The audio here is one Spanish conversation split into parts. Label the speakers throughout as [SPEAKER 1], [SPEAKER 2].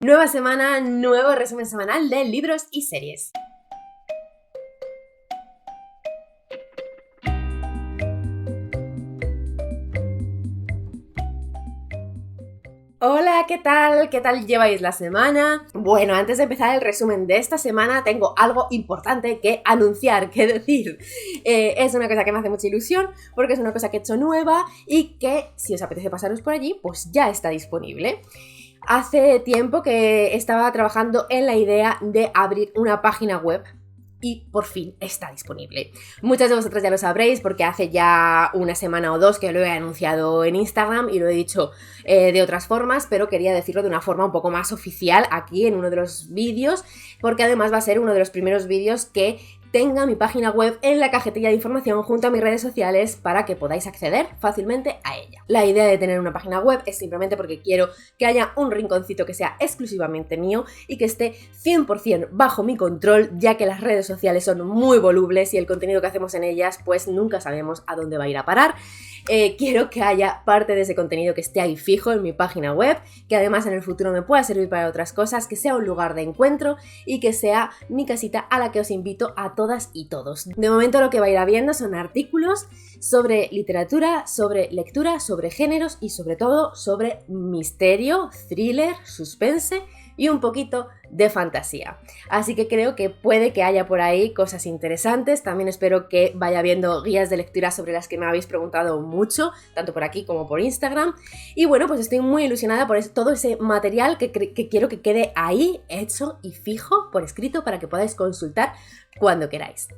[SPEAKER 1] Nueva semana, nuevo resumen semanal de libros y series. Hola, ¿qué tal? ¿Qué tal lleváis la semana? Bueno, antes de empezar el resumen de esta semana tengo algo importante que anunciar, que decir. Es una cosa que me hace mucha ilusión porque es una cosa que he hecho nueva y que si os apetece pasaros por allí, pues ya está disponible. Hace tiempo que estaba trabajando en la idea de abrir una página web y por fin está disponible. Muchas de vosotras ya lo sabréis porque hace ya una semana o dos que lo he anunciado en Instagram y lo he dicho de otras formas, pero quería decirlo de una forma un poco más oficial aquí en uno de los vídeos, porque además va a ser uno de los primeros vídeos que tenga mi página web en la cajetilla de información junto a mis redes sociales para que podáis acceder fácilmente a ella. La idea de tener una página web es simplemente porque quiero que haya un rinconcito que sea exclusivamente mío y que esté 100% bajo mi control, ya que las redes sociales son muy volubles y el contenido que hacemos en ellas pues nunca sabemos a dónde va a ir a parar. Quiero que haya parte de ese contenido que esté ahí fijo en mi página web, que además en el futuro me pueda servir para otras cosas, que sea un lugar de encuentro y que sea mi casita a la que os invito a todas y todos. De momento lo que va a ir habiendo son artículos sobre literatura, sobre lectura, sobre géneros y sobre todo sobre misterio, thriller, suspense y un poquito de fantasía. Así que creo que puede que haya por ahí cosas interesantes. También espero que vaya habiendo guías de lectura sobre las que me habéis preguntado mucho, tanto por aquí como por Instagram. Y bueno, pues estoy muy ilusionada por todo ese material que quiero que quede ahí, hecho y fijo por escrito para que podáis consultar cuando queráis.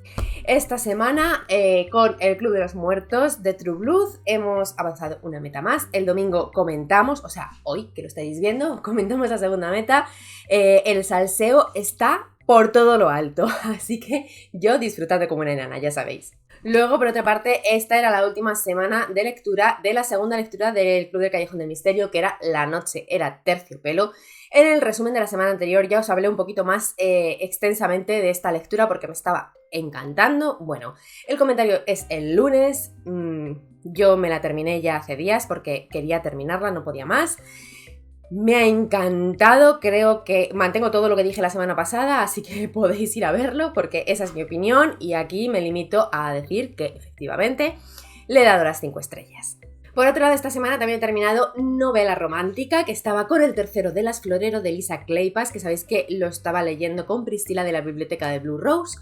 [SPEAKER 1] Esta semana con el Club de los Muertos de True Blood hemos avanzado una meta más. El domingo comentamos, o sea, hoy que lo estáis viendo, comentamos la segunda meta. El salseo está por todo lo alto, así que yo disfrutando como una enana, ya sabéis. Luego, por otra parte, esta era la última semana de lectura de la segunda lectura del Club del Callejón del Misterio, que era La Noche era Terciopelo. En el resumen de la semana anterior ya os hablé un poquito más extensamente de esta lectura porque me estaba encantando. Bueno, el comentario es el lunes. Yo me la terminé ya hace días porque quería terminarla, no podía más. Me ha encantado, creo que mantengo todo lo que dije la semana pasada, así que podéis ir a verlo porque esa es mi opinión y aquí me limito a decir que efectivamente le he dado las 5 estrellas. Por otro lado, esta semana también he terminado Novela Romántica, que estaba con el tercero de Las Florero de Lisa Kleypas, que sabéis que lo estaba leyendo con Priscila de la biblioteca de Blue Rose.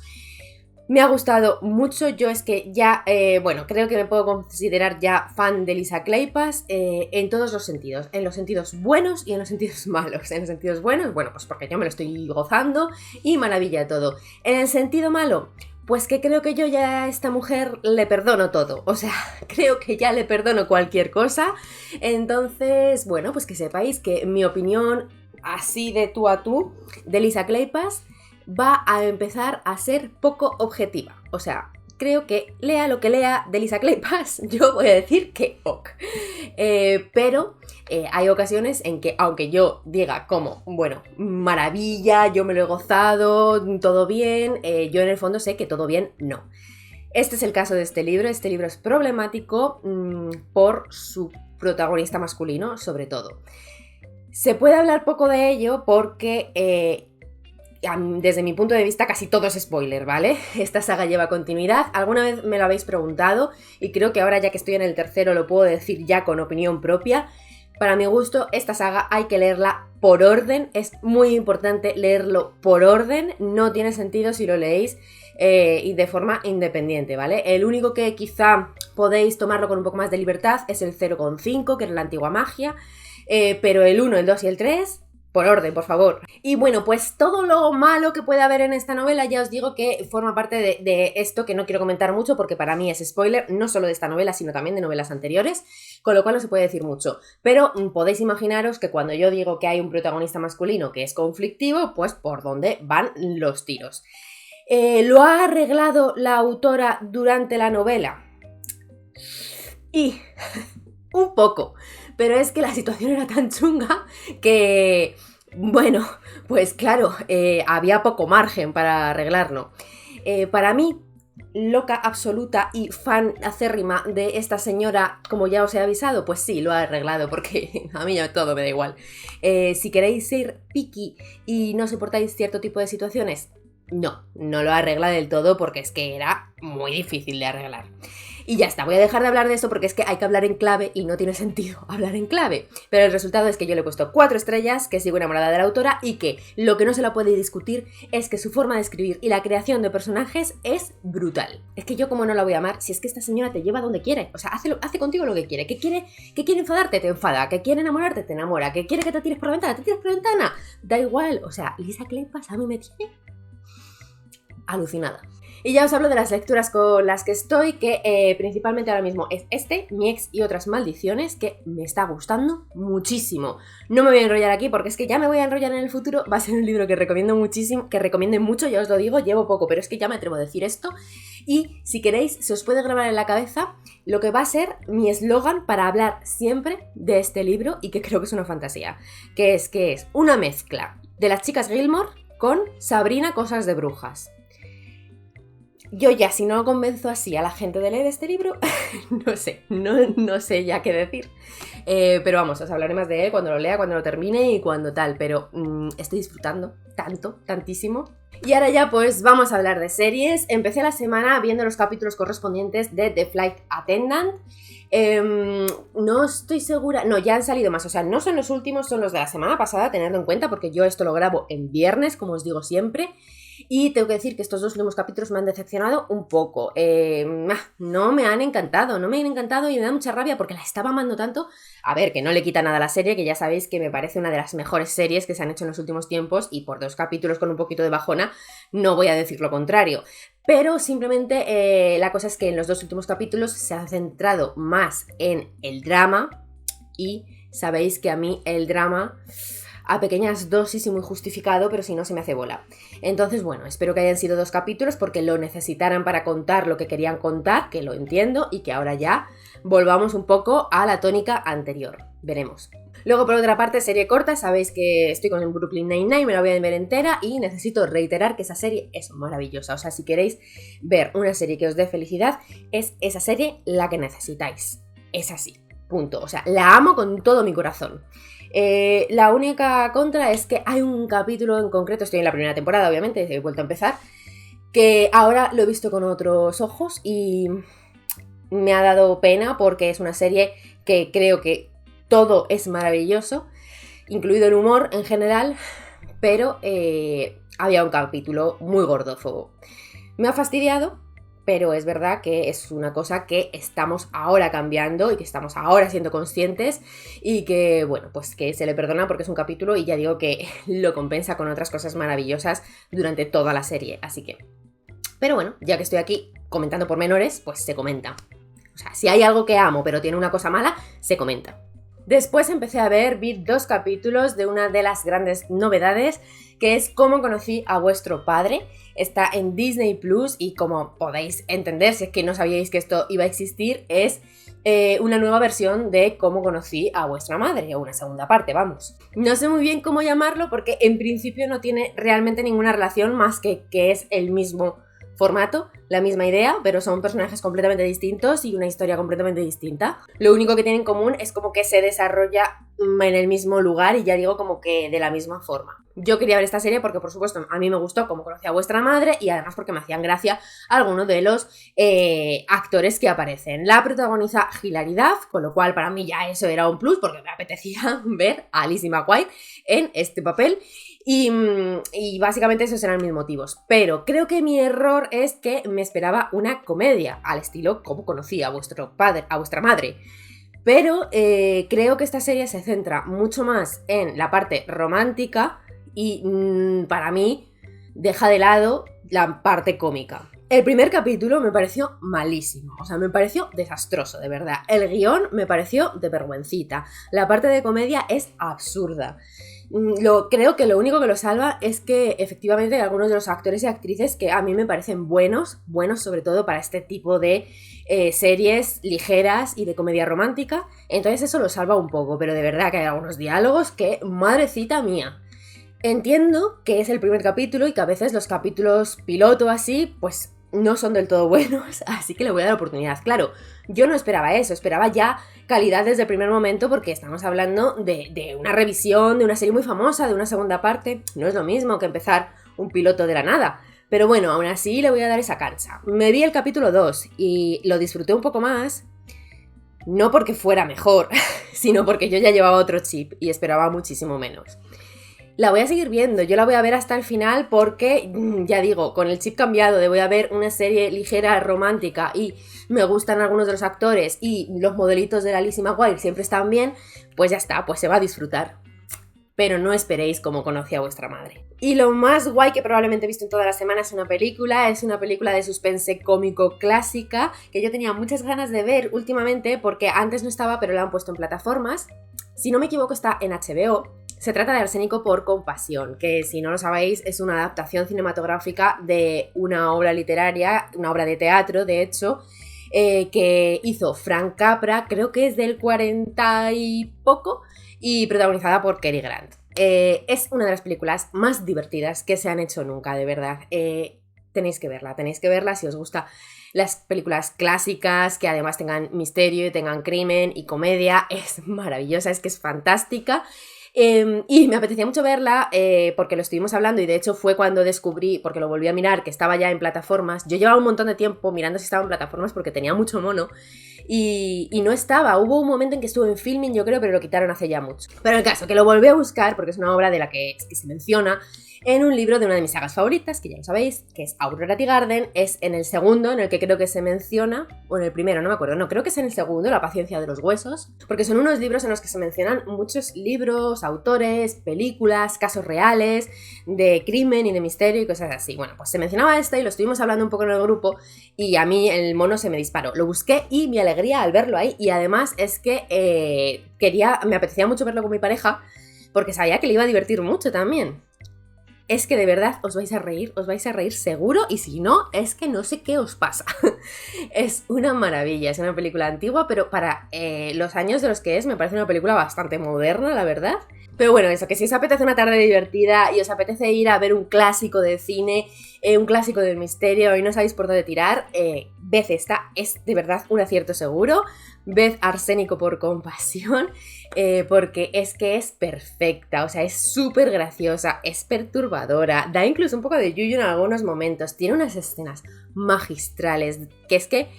[SPEAKER 1] Me ha gustado mucho, yo es que ya, creo que me puedo considerar ya fan de Lisa Kleypas en todos los sentidos, en los sentidos buenos y en los sentidos malos. En los sentidos buenos, bueno, pues porque yo me lo estoy gozando y maravilla todo. En el sentido malo, pues que creo que yo ya a esta mujer le perdono todo, o sea, creo que ya le perdono cualquier cosa. Entonces, bueno, pues que sepáis que mi opinión así de tú a tú de Lisa Kleypas va a empezar a ser poco objetiva. O sea, creo que lea lo que lea de Lisa Kleypas, yo voy a decir que ok. Pero hay ocasiones en que, aunque yo diga como, bueno, maravilla, yo me lo he gozado, todo bien, yo en el fondo sé que todo bien no. Este es el caso de este libro es problemático por su protagonista masculino, sobre todo. Se puede hablar poco de ello porque desde mi punto de vista casi todo es spoiler, ¿vale? Esta saga lleva continuidad, alguna vez me lo habéis preguntado y creo que ahora ya que estoy en el tercero lo puedo decir ya con opinión propia. Para mi gusto, esta saga hay que leerla por orden, es muy importante leerlo por orden, no tiene sentido si lo leéis y de forma independiente, ¿vale? El único que quizá podéis tomarlo con un poco más de libertad es el 0,5, que es la antigua magia, pero el 1, el 2 y el 3... por orden, por favor. Y bueno, pues todo lo malo que puede haber en esta novela ya os digo que forma parte de esto que no quiero comentar mucho porque para mí es spoiler, no solo de esta novela, sino también de novelas anteriores, con lo cual no se puede decir mucho. Pero podéis imaginaros que cuando yo digo que hay un protagonista masculino que es conflictivo, pues por dónde van los tiros. ¿Lo ha arreglado la autora durante la novela? Y un poco, pero es que la situación era tan chunga que, bueno, pues claro, había poco margen para arreglarlo. Para mí, loca absoluta y fan acérrima de esta señora, como ya os he avisado, pues sí, lo ha arreglado, porque a mí ya todo me da igual. Si queréis ser picky y no soportáis cierto tipo de situaciones, no lo arregla del todo, porque es que era muy difícil de arreglar. Y ya está, voy a dejar de hablar de esto porque es que hay que hablar en clave y no tiene sentido hablar en clave. Pero el resultado es que yo le he puesto 4 estrellas, que sigo enamorada de la autora y que lo que no se la puede discutir es que su forma de escribir y la creación de personajes es brutal. Es que yo como no la voy a amar, si es que esta señora te lleva donde quiere. O sea, hace contigo lo que quiere. ¿Que quiere enfadarte? Te enfada. ¿Que quiere enamorarte? Te enamora. ¿Que quiere que te tires por la ventana? Te tiras por la ventana. Da igual. O sea, Lisa Kleypas a mí me tiene alucinada. Y ya os hablo de las lecturas con las que estoy, que principalmente ahora mismo es Mi ex y otras maldiciones, que me está gustando muchísimo. No me voy a enrollar aquí porque es que ya me voy a enrollar en el futuro. Va a ser un libro que recomiendo muchísimo, que recomiende mucho, ya os lo digo, llevo poco, pero es que ya me atrevo a decir esto. Y si queréis, se os puede grabar en la cabeza lo que va a ser mi eslogan para hablar siempre de este libro, y que creo que es una fantasía, que es una mezcla de las chicas Gilmore con Sabrina, cosas de brujas. Yo ya, si no convenzo así a la gente de leer este libro, no sé ya qué decir. Pero vamos, os hablaré más de él cuando lo lea, cuando lo termine y cuando tal. Pero estoy disfrutando tantísimo. Y ahora ya pues vamos a hablar de series. Empecé la semana viendo los capítulos correspondientes de The Flight Attendant. No estoy segura, no, ya han salido más, o sea, no son los últimos, son los de la semana pasada, tenedlo en cuenta porque yo esto lo grabo en viernes, como os digo siempre. Y tengo que decir que estos 2 últimos capítulos me han decepcionado un poco. No me han encantado y me da mucha rabia porque la estaba amando tanto. A ver, que no le quita nada a la serie, que ya sabéis que me parece una de las mejores series que se han hecho en los últimos tiempos, y por 2 capítulos con un poquito de bajona no voy a decir lo contrario. Pero simplemente la cosa es que en los 2 últimos capítulos se han centrado más en el drama, y sabéis que a mí el drama a pequeñas dosis y muy justificado, pero si no se me hace bola. Entonces, bueno, espero que hayan sido 2 capítulos porque lo necesitaran para contar lo que querían contar, que lo entiendo, y que ahora ya volvamos un poco a la tónica anterior. Veremos. Luego, por otra parte, serie corta, sabéis que estoy con el Brooklyn Nine-Nine, me la voy a ver entera y necesito reiterar que esa serie es maravillosa. O sea, si queréis ver una serie que os dé felicidad, es esa serie la que necesitáis. Es así, punto. O sea, la amo con todo mi corazón. La única contra es que hay un capítulo en concreto, estoy en la primera temporada obviamente, he vuelto a empezar, que ahora lo he visto con otros ojos y me ha dado pena porque es una serie que creo que todo es maravilloso, incluido el humor en general, pero había un capítulo muy gordófobo. Me ha fastidiado, pero es verdad que es una cosa que estamos ahora cambiando y que estamos ahora siendo conscientes, y que, bueno, pues que se le perdona porque es un capítulo y ya digo que lo compensa con otras cosas maravillosas durante toda la serie, así que... Pero bueno, ya que estoy aquí comentando pormenores, pues se comenta. O sea, si hay algo que amo pero tiene una cosa mala, se comenta. Después vi 2 capítulos de una de las grandes novedades, que es Cómo conocí a vuestro padre. Está en Disney Plus y, como podéis entender, si es que no sabíais que esto iba a existir, es una nueva versión de Cómo conocí a vuestra madre, o una segunda parte, vamos. No sé muy bien cómo llamarlo porque en principio no tiene realmente ninguna relación más que es el mismo formato, la misma idea, pero son personajes completamente distintos y una historia completamente distinta. Lo único que tienen en común es como que se desarrolla en el mismo lugar y ya digo como que de la misma forma. Yo quería ver esta serie porque, por supuesto, a mí me gustó Cómo conocí a vuestra madre, y además porque me hacían gracia algunos de los actores que aparecen. La protagoniza Hilary Duff, con lo cual para mí ya eso era un plus porque me apetecía ver a Lizzie McGuire en este papel. Y básicamente esos eran mis motivos. Pero creo que mi error es que me esperaba una comedia al estilo Cómo conocí a vuestro padre, a vuestra madre. Pero creo que esta serie se centra mucho más en la parte romántica y para mí deja de lado la parte cómica. El primer capítulo me pareció malísimo, o sea, me pareció desastroso, de verdad. El guión me pareció de vergüencita. La parte de comedia es absurda. Creo que lo único que lo salva es que efectivamente hay algunos de los actores y actrices que a mí me parecen buenos sobre todo para este tipo de series ligeras y de comedia romántica, entonces eso lo salva un poco, pero de verdad que hay algunos diálogos que, madrecita mía. Entiendo que es el primer capítulo y que a veces los capítulos piloto así, pues no son del todo buenos, así que le voy a dar oportunidad. Claro, yo no esperaba eso, esperaba ya calidad desde el primer momento porque estamos hablando de una revisión, de una serie muy famosa, de una segunda parte. No es lo mismo que empezar un piloto de la nada. Pero bueno, aún así le voy a dar esa cancha. Me vi el capítulo 2 y lo disfruté un poco más, no porque fuera mejor, sino porque yo ya llevaba otro chip y esperaba muchísimo menos. La voy a seguir viendo, yo la voy a ver hasta el final porque, ya digo, con el chip cambiado de voy a ver una serie ligera, romántica y me gustan algunos de los actores y los modelitos de la Lizzie McGuire siempre están bien, pues ya está, pues se va a disfrutar. Pero no esperéis como conocí a vuestra madre. Y lo más guay que probablemente he visto en toda la semana es una película de suspense cómico clásica que yo tenía muchas ganas de ver últimamente porque antes no estaba, pero la han puesto en plataformas. Si no me equivoco está en HBO. Se trata de Arsénico por compasión, que si no lo sabéis es una adaptación cinematográfica de una obra literaria, una obra de teatro de hecho, que hizo Frank Capra, creo que es del 40 y poco, y protagonizada por Cary Grant. Es una de las películas más divertidas que se han hecho nunca, de verdad. Tenéis que verla si os gustan las películas clásicas, que además tengan misterio y tengan crimen y comedia. Es maravillosa, es que es fantástica. Y me apetecía mucho verla porque lo estuvimos hablando y de hecho fue cuando descubrí, porque lo volví a mirar, que estaba ya en plataformas. Yo llevaba un montón de tiempo mirando si estaba en plataformas porque tenía mucho mono y no estaba. Hubo un momento en que estuvo en Filmin, yo creo, pero lo quitaron hace ya mucho. Pero el caso, que lo volví a buscar porque es una obra de la que se menciona en un libro de una de mis sagas favoritas, que ya lo sabéis, que es Aurora Teagarden. Es en el segundo, en el que creo que se menciona, o en el primero, no me acuerdo, no, creo que es en el segundo, La paciencia de los huesos, porque son unos libros en los que se mencionan muchos libros, autores, películas, casos reales, de crimen y de misterio y cosas así. Bueno, pues se mencionaba este y lo estuvimos hablando un poco en el grupo y a mí el mono se me disparó. Lo busqué y mi alegría al verlo ahí, y además es que me apetecía mucho verlo con mi pareja, porque sabía que le iba a divertir mucho también. Es que de verdad os vais a reír seguro, y si no, es que no sé qué os pasa. Es una maravilla, es una película antigua, pero para los años de los que es, me parece una película bastante moderna, la verdad. Pero bueno, eso, que si os apetece una tarde divertida y os apetece ir a ver un clásico de cine, un clásico del misterio y no sabéis por dónde tirar, ved esta, es de verdad un acierto seguro. Ved Arsénico por compasión, porque es que es perfecta, o sea, es súper graciosa, es perturbadora, da incluso un poco de yuyu en algunos momentos, tiene unas escenas magistrales, que es que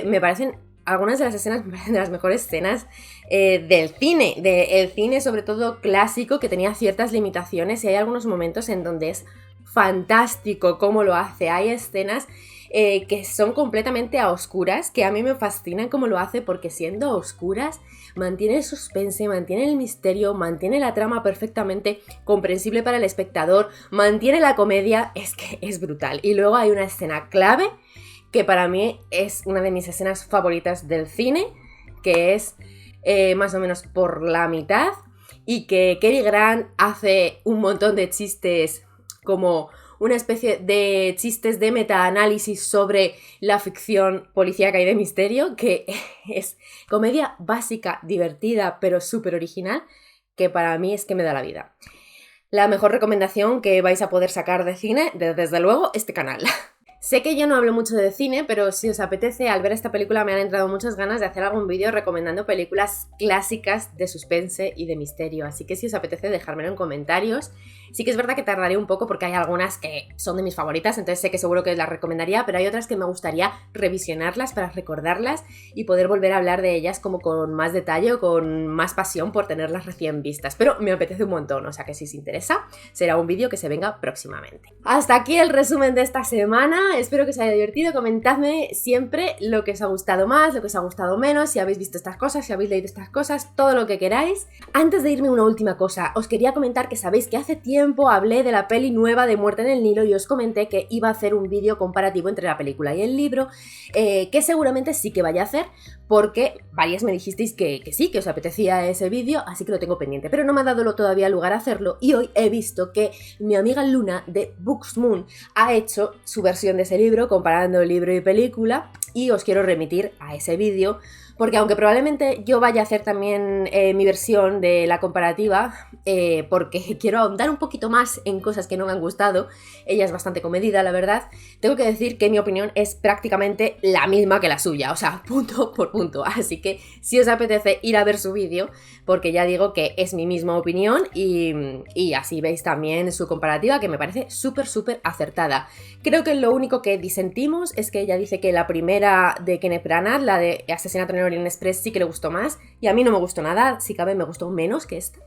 [SPEAKER 1] me parecen, algunas de las escenas me parecen de las mejores escenas del cine sobre todo clásico, que tenía ciertas limitaciones, y hay algunos momentos en donde es fantástico cómo lo hace. Hay escenas que son completamente a oscuras, que a mí me fascinan cómo lo hace, porque siendo a oscuras mantiene el suspense, mantiene el misterio, mantiene la trama perfectamente comprensible para el espectador, mantiene la comedia, es que es brutal. Y luego hay una escena clave que para mí es una de mis escenas favoritas del cine, que es más o menos por la mitad, y que Cary Grant hace un montón de chistes, como una especie de chistes de metaanálisis sobre la ficción policíaca y de misterio, que es comedia básica, divertida, pero súper original, que para mí es que me da la vida. La mejor recomendación que vais a poder sacar de cine, desde luego, este canal. Sé que yo no hablo mucho de cine, pero si os apetece, al ver esta película me han entrado muchas ganas de hacer algún vídeo recomendando películas clásicas de suspense y de misterio, así que si os apetece dejármelo en comentarios. Sí que es verdad que tardaré un poco porque hay algunas que son de mis favoritas, entonces sé que seguro que las recomendaría, pero hay otras que me gustaría revisionarlas para recordarlas y poder volver a hablar de ellas como con más detalle o con más pasión por tenerlas recién vistas, pero me apetece un montón, o sea que si os interesa será un vídeo que se venga próximamente. Hasta aquí el resumen de esta semana, espero que os haya divertido. Comentadme siempre lo que os ha gustado más, lo que os ha gustado menos, si habéis visto estas cosas, si habéis leído estas cosas, todo lo que queráis. Antes de irme, una última cosa, os quería comentar que sabéis que hace tiempo hablé de la peli nueva de Muerte en el Nilo y os comenté que iba a hacer un vídeo comparativo entre la película y el libro, que seguramente sí que vaya a hacer, porque varias me dijisteis que sí, que os apetecía ese vídeo, así que lo tengo pendiente, pero no me ha dado todavía lugar a hacerlo, y hoy he visto que mi amiga Luna de Books Moon ha hecho su versión de ese libro, comparando libro y película, y os quiero remitir a ese vídeo, porque aunque probablemente yo vaya a hacer también mi versión de la comparativa, porque quiero ahondar un poquito más en cosas que no me han gustado, ella es bastante comedida, la verdad, tengo que decir que mi opinión es prácticamente la misma que la suya, o sea, punto por punto, así que si os apetece ir a ver su vídeo, porque ya digo que es mi misma opinión y así veis también su comparativa, que me parece súper acertada. Creo que lo único que disentimos es que ella dice que la primera de Kenneth Branagh, la de Asesinato en el Orient Express, sí que le gustó más, y a mí no me gustó nada, si cabe me gustó menos que esta.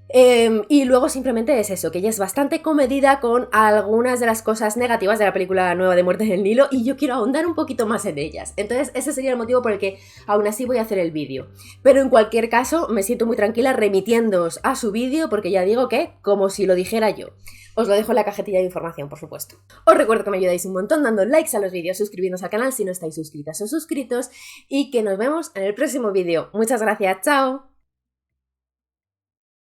[SPEAKER 1] Y luego simplemente es eso, que ella es bastante comedida con algunas de las cosas negativas de la película nueva de Muerte en el Nilo, y yo quiero ahondar un poquito más en ellas. Entonces ese sería el motivo por el que aún así voy a hacer el vídeo. Pero en cualquier caso me siento muy tranquila remitiéndoos a su vídeo, porque ya digo que como si lo dijera yo. Os lo dejo en la cajetilla de información, por supuesto. Os recuerdo que me ayudáis un montón dando likes a los vídeos, suscribiéndoos al canal si no estáis suscritas o suscritos, y que nos vemos en el próximo vídeo. Muchas gracias, chao.